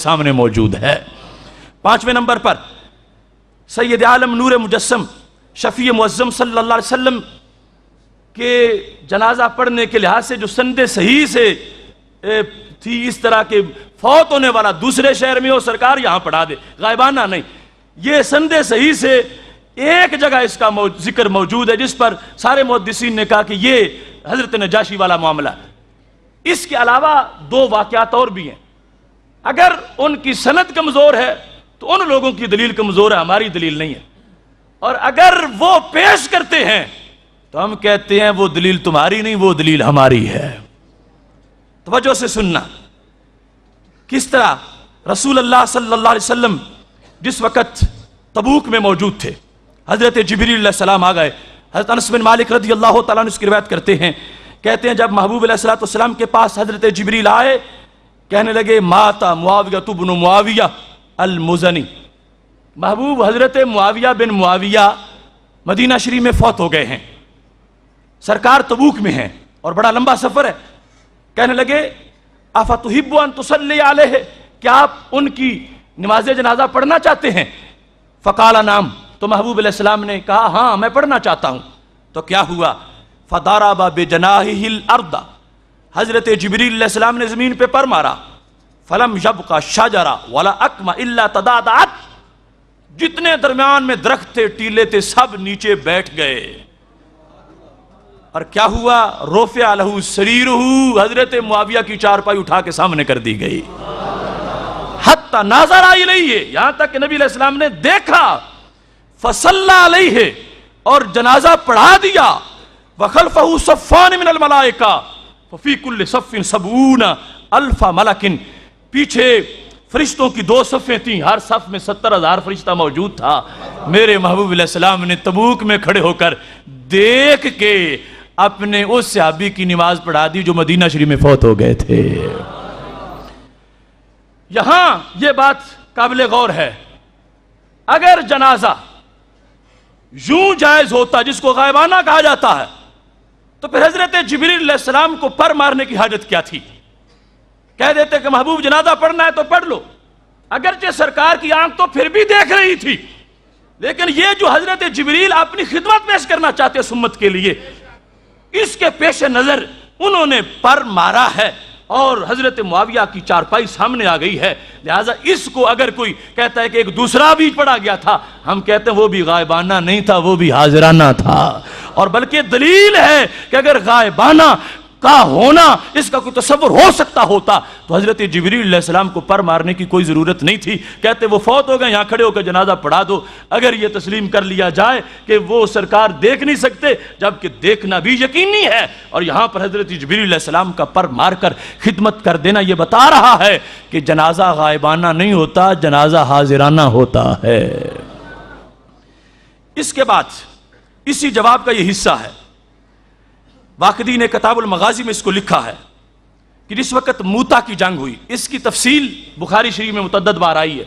سامنے موجود ہے۔ 5ویں نمبر پر سید عالم نور مجسم شفیع معظم صلی اللہ علیہ وسلم کے جنازہ پڑھنے کے لحاظ سے جو سند صحیح سے تھی، اس طرح کے فوت ہونے والا دوسرے شہر میں ہو سرکار یہاں پڑھا دے، غائبانہ نہیں، یہ سند صحیح سے ایک جگہ اس کا ذکر موجود ہے جس پر سارے محدثین نے کہا کہ یہ حضرت نجاشی والا معاملہ ہے۔ اس کے علاوہ 2 واقعات اور بھی ہیں، اگر ان کی سند کمزور ہے تو ان لوگوں کی دلیل کمزور ہے، ہماری دلیل نہیں ہے، اور اگر وہ پیش کرتے ہیں تو ہم کہتے ہیں وہ دلیل تمہاری نہیں، وہ دلیل ہماری ہے۔ توجہ سے سننا، کس طرح رسول اللہ صلی اللہ علیہ وسلم جس وقت تبوک میں موجود تھے، حضرت جبریل علیہ السلام آ گئے۔ حضرت انس بن مالک رضی اللہ تعالیٰ عنہ اس کی روایت کرتے ہیں جب محبوب علیہ السلام کے پاس حضرت جبریل آئے، کہنے لگے ماتا معاویہ بن معاویہ المزنی، محبوب حضرت معاویہ بن معاویہ مدینہ شریف میں فوت ہو گئے ہیں، سرکار تبوک میں ہیں اور بڑا لمبا سفر ہے۔ کہنے لگے افتحب ان تصلی علیہ، کیا آپ ان کی نماز جنازہ پڑھنا چاہتے ہیں؟ فقال نعم، تو محبوب علیہ السلام نے کہا ہاں میں پڑھنا چاہتا ہوں۔ تو کیا ہوا؟ فضرب بجناحہ الارض، حضرت جبریل علیہ السلام نے زمین پہ پر مارا، فلم یبق شجرہ ولا اکم الا تداعت، جتنے درمیان میں درخت تھے ٹیلے تھے سب نیچے بیٹھ گئے، اور کیا ہوا؟ رفع لہ سریرہ، حضرت معاویہ کی چارپائی اٹھا کے سامنے کر دی گئی، حتی ناظر الیہ، یہاں تک کہ نبی علیہ السلام نے دیکھا، فصلی علیہ، اور جنازہ پڑھا دیا، وخلفہ صفان من الملائکہ ففی کل صف 70,000 ملک، پیچھے فرشتوں کی 2 صفیں تھیں، ہر صف میں 70,000 فرشتہ موجود تھا۔ میرے محبوب علیہ السلام نے تبوک میں کھڑے ہو کر دیکھ کے اپنے اس صحابی کی نماز پڑھا دی جو مدینہ شریف میں فوت ہو گئے تھے۔ یہاں یہ بات قابل غور ہے، اگر جنازہ یوں جائز ہوتا جس کو غائبانہ کہا جاتا ہے تو پھر حضرت جبریل علیہ السلام کو پر مارنے کی حاجت کیا تھی؟ کہہ دیتے کہ محبوب جنازہ پڑھنا ہے تو پڑھ لو، اگرچہ سرکار کی آنکھ تو پھر بھی دیکھ رہی تھی، لیکن یہ جو حضرت جبریل اپنی خدمت پیش کرنا چاہتے سمت کے لیے، اس کے پیش نظر انہوں نے پر مارا ہے، اور حضرت معاویہ کی چارپائی سامنے آ گئی ہے، لہٰذا اس کو اگر کوئی کہتا ہے کہ ایک دوسرا بھی پڑھا گیا تھا، ہم کہتے ہیں وہ بھی غائبانہ نہیں تھا، وہ بھی حاضرانہ تھا، اور بلکہ دلیل ہے کہ اگر غائبانہ کا ہونا اس کا کوئی تصور ہو سکتا ہوتا تو حضرت جبریل علیہ السلام کو پر مارنے کی کوئی ضرورت نہیں تھی، کہتے وہ فوت ہو گئے، یہاں کھڑے ہو کر جنازہ پڑھا دو۔ اگر یہ تسلیم کر لیا جائے کہ وہ سرکار دیکھ نہیں سکتے جبکہ دیکھنا بھی یقینی ہے، اور یہاں پر حضرت جبریل علیہ السلام کا پر مار کر خدمت کر دینا یہ بتا رہا ہے کہ جنازہ غائبانہ نہیں ہوتا، جنازہ حاضرانہ ہوتا ہے۔ اس کے بعد اسی جواب کا یہ حصہ ہے، واقدی نے کتاب المغازی میں اس کو لکھا ہے کہ جس وقت موتا کی جنگ ہوئی، اس کی تفصیل بخاری شریف میں متعدد بار آئی ہے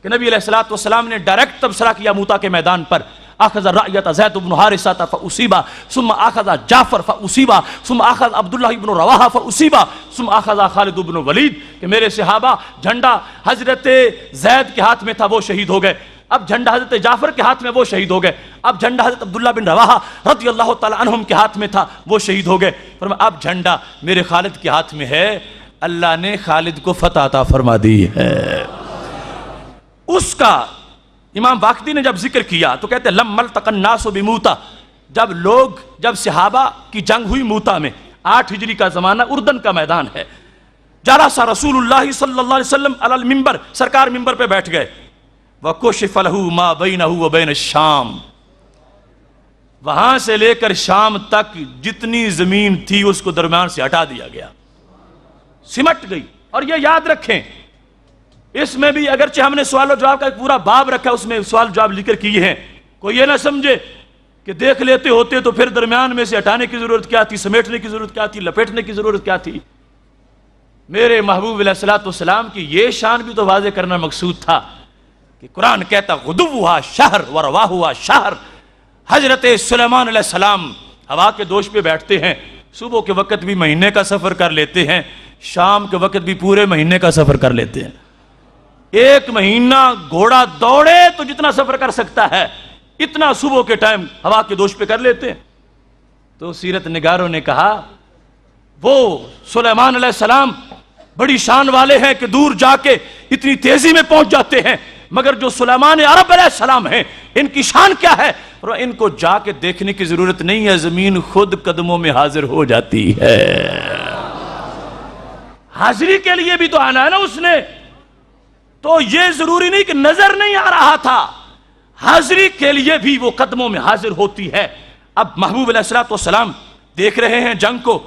کہ نبی علیہ السلام نے ڈائریکٹ تبصرہ کیا موتا کے میدان پر، اخذ رأیت زید بن حارثہ فاصیبا ثم اخذ جعفر فاصیبا ثم اخذ عبداللہ بن رواحہ فاصیبا ثم اخذ خالد بن ولید، کہ میرے صحابہ جھنڈا حضرت زید کے ہاتھ میں تھا وہ شہید ہو گئے، اب جھنڈا حضرت جعفر کے ہاتھ میں وہ شہید ہو گئے، اب جھنڈا حضرت عبداللہ بن رواحہ رضی اللہ تعالی عنہم کے ہاتھ میں تھا وہ شہید ہو گئے، فرمایا اب جھنڈا میرے خالد کے ہاتھ میں ہے، اللہ نے خالد کو فتح عطا فرما دی ہے۔ اس کا امام واقدی نے جب ذکر کیا تو کہتے ہیں لم التقى الناس بموتا، جب صحابہ کی جنگ ہوئی موتا میں، 8 ہجری کا زمانہ، اردن کا میدان ہے، جلس رسول اللہ صلی اللہ علیہ وسلم علی المنبر، سرکار منبر پہ بیٹھ گئے، وَكُشِفَ لَهُ مَا بَيْنَهُ وَبَيْنَ الشام، وہاں سے لے کر شام تک جتنی زمین تھی اس کو درمیان سے ہٹا دیا گیا، سمٹ گئی۔ اور یہ یاد رکھیں، اس میں بھی اگرچہ ہم نے سوال و جواب کا ایک پورا باب رکھا، اس میں سوال جواب ذکر کیے ہیں، کوئی یہ نہ سمجھے کہ دیکھ لیتے ہوتے تو پھر درمیان میں سے ہٹانے کی ضرورت کیا تھی، سمیٹنے کی ضرورت کیا تھی، لپیٹنے کی ضرورت کیا تھی۔ میرے محبوب علیہ السلام کی یہ شان بھی تو واضح کرنا مقصود تھا کہ قرآن کہتا غدوہا شہر ورواہا شہر، حضرت سلیمان علیہ السلام ہوا کے دوش پہ بیٹھتے ہیں، صبح کے وقت بھی مہینے کا سفر کر لیتے ہیں، شام کے وقت بھی پورے مہینے کا سفر کر لیتے ہیں۔ 1 مہینہ گھوڑا دوڑے تو جتنا سفر کر سکتا ہے اتنا صبح کے ٹائم ہوا کے دوش پہ کر لیتے ہیں۔ تو سیرت نگاروں نے کہا وہ سلیمان علیہ السلام بڑی شان والے ہیں کہ دور جا کے اتنی تیزی میں پہنچ جاتے ہیں، مگر جو سلیمان عرب علیہ السلام ہیں ان کی شان کیا ہے؟ اور ان کو جا کے دیکھنے کی ضرورت نہیں ہے، زمین خود قدموں میں حاضر ہو جاتی ہے۔ حاضری کے لیے بھی تو آنا ہے نا اس نے، تو یہ ضروری نہیں کہ نظر نہیں آ رہا تھا، حاضری کے لیے بھی وہ قدموں میں حاضر ہوتی ہے۔ اب محبوب علیہ السلام دیکھ رہے ہیں جنگ کو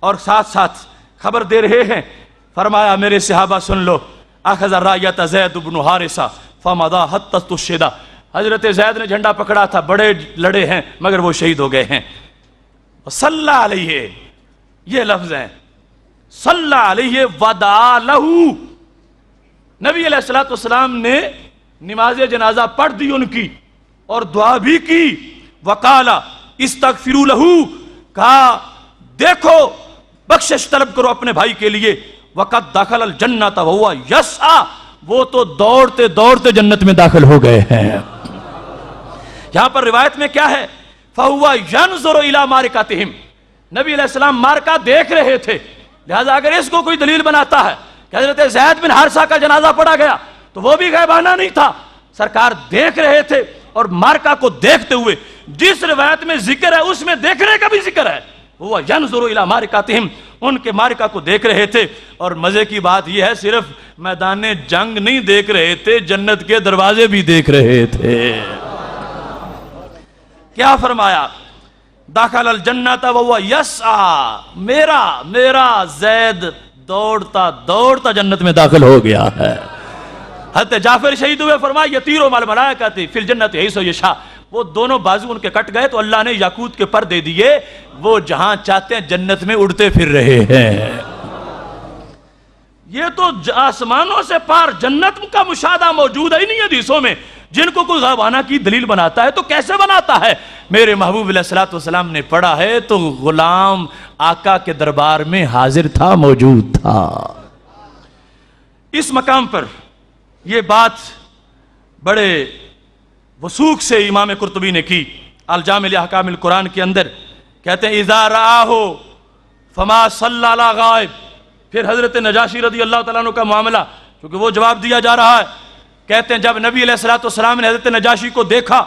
اور ساتھ ساتھ خبر دے رہے ہیں۔ فرمایا میرے صحابہ سن لو، اخذ الرایۃ زید بن حارثہ فمضى حتى استشهد، حضرت زید نے جھنڈا پکڑا تھا، بڑے لڑے ہیں مگر وہ شہید ہو گئے ہیں۔ صلی علیہ، یہ لفظ ہیں صلی علیہ ودعا لہ، نبی علیہ السلام نے نماز جنازہ پڑھ دی ان کی اور دعا بھی کی۔ وقال استغفروا لہ، کہا دیکھو بخشش طلب کرو اپنے بھائی کے لیے۔ وقد دخل الجنۃ وہو یسعی، وہ تو دوڑتے دوڑتے جنت میں داخل ہو گئے ہیں۔ یہاں پر روایت میں کیا ہے؟ فہو ینظر الی معرکتہم، نبی علیہ السلام معرکہ دیکھ رہے تھے، لہذا اگر اس کو کوئی دلیل بناتا ہے کہ حضرت زید بن حارثہ کا جنازہ پڑھا گیا تو وہ بھی غیبانہ نہیں تھا، سرکار دیکھ رہے تھے، اور معرکہ کو دیکھتے ہوئے جس روایت میں ذکر ہے اس میں دیکھنے کا بھی ذکر ہے، وہ ینظر الی معرکتہم، ان کے معرکہ کو دیکھ رہے تھے۔ اور مزے کی بات یہ ہے صرف میدان جنگ نہیں دیکھ رہے تھے، جنت کے دروازے بھی دیکھ رہے تھے۔ کیا فرمایا؟ داخل الجنت وہو یسعی، میرا زید دوڑتا دوڑتا جنت میں داخل ہو گیا ہے۔ حضرت جعفر شہید ہوئے، فرمایا یطیر مع الملائکۃ فی الجنۃ حیث یشاء، وہ دونوں بازو ان کے کٹ گئے تو اللہ نے یاقوت کے پر دے دیے، وہ جہاں چاہتے ہیں جنت میں اڑتے پھر رہے ہیں۔ یہ تو آسمانوں سے پار جنت کا مشاہدہ موجود ہے ہی نہیں حدیثوں میں، جن کو کوئی غیبانہ کی دلیل بناتا ہے تو کیسے بناتا ہے؟ میرے محبوب علیہ السلام نے پڑھا ہے تو غلام آقا کے دربار میں حاضر تھا، موجود تھا۔ اس مقام پر یہ بات بڑے وثوق سے امام قرطبی نے کی الجامع لاحکام القرآن کے اندر، کہتے ہیں اذا رآہ فما صلی علی غائب، پھر حضرت نجاشی رضی اللہ تعالیٰ عنہ کا معاملہ، کیونکہ وہ جواب دیا جا رہا ہے، کہتے ہیں جب نبی علیہ السلام نے حضرت نجاشی کو دیکھا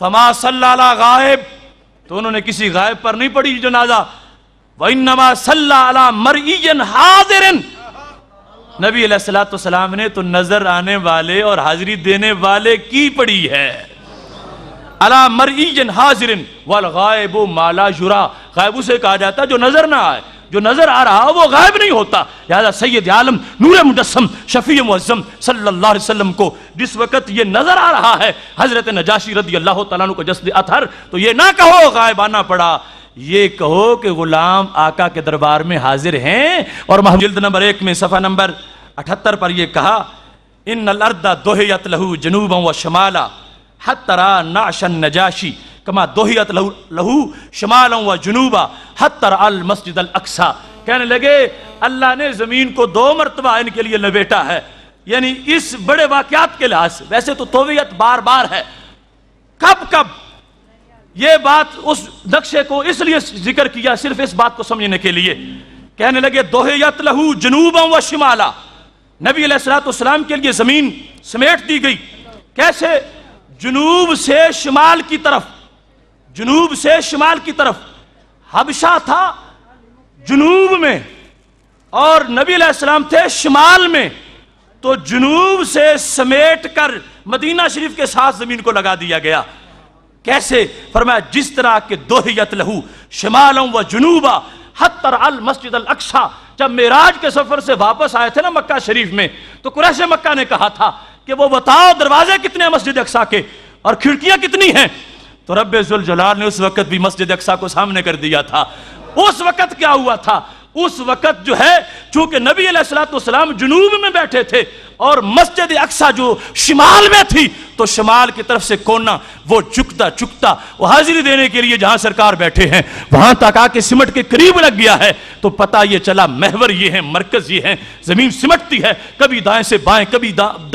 فما صلی علی غائب، تو انہوں نے کسی غائب پر نہیں پڑھی جنازہ، وانما صلی علی مرئی حاضر، نبی علیہ السلام نے تو نظر آنے والے اور حاضری دینے والے کی پڑھی ہے۔ علی مرئی حاضر والغائب ما لا یری، غائب اسے کہا جاتا ہے جو نظر نہ آئے، جو نظر آ رہا وہ غائب نہیں ہوتا۔ لہذا سید عالم نور مجسم شفیع معظم صلی اللہ علیہ وسلم کو جس وقت یہ نظر آ رہا ہے حضرت نجاشی رضی اللہ تعالیٰ عنہ کو جسد اطہر، تو یہ نہ کہو غائبانہ پڑا، یہ کہو کہ غلام آقا کے دربار میں حاضر ہیں۔ اور جلد نمبر 1 میں صفحہ نمبر 78 پر یہ کہا ان الارض دہیت لہو جنوبا و شمالا حتی را نعش النجاشی کما دہیت لہو شمالا و جنوبا حتی را المسجد الاقصی، کہنے لگے اللہ نے زمین کو 2 مرتبہ ان کے لیے لپیٹا ہے، یعنی اس بڑے واقعات کے لحاظ سے، ویسے تو توویت بار بار ہے، کب یہ بات اس نقشے کو اس لیے ذکر کیا صرف اس بات کو سمجھنے کے لیے، کہنے لگے دہیت لہو جنوبا و شمالا، نبی علیہ السلام کے لیے زمین سمیٹ دی گئی، کیسے؟ جنوب سے شمال کی طرف، جنوب سے شمال کی طرف، حبشہ تھا جنوب میں اور نبی علیہ السلام تھے شمال میں، تو جنوب سے سمیٹ کر مدینہ شریف کے ساتھ زمین کو لگا دیا گیا۔ کیسے؟ فرمایا جس طرح کہ دہیت لہو شمالا و جنوبا حتی را المسجد الاقصی، جب معراج کے سفر سے واپس آئے تھے نا مکہ شریف میں، تو قریش مکہ نے کہا تھا کہ وہ بتاؤ دروازے کتنے ہیں مسجد اقصی کے اور کھڑکیاں کتنی ہیں، تو رب ذوالجلال نے اس وقت بھی مسجد اقصی کو سامنے کر دیا تھا۔ اس وقت کیا ہوا تھا؟ اس وقت جو ہے چونکہ نبی علیہ السلام جنوب میں بیٹھے تھے اور مسجد اقصی جو شمال میں تھی، تو شمال کی طرف سے کونا وہ چکتا وہ حاضری دینے کے لیے جہاں سرکار بیٹھے ہیں وہاں تک آ کے سمٹ کے قریب لگ گیا ہے، تو پتہ یہ چلا محور یہ ہے، مرکز یہ ہے، زمین سمٹتی ہے، کبھی دائیں سے بائیں، کبھی دائیں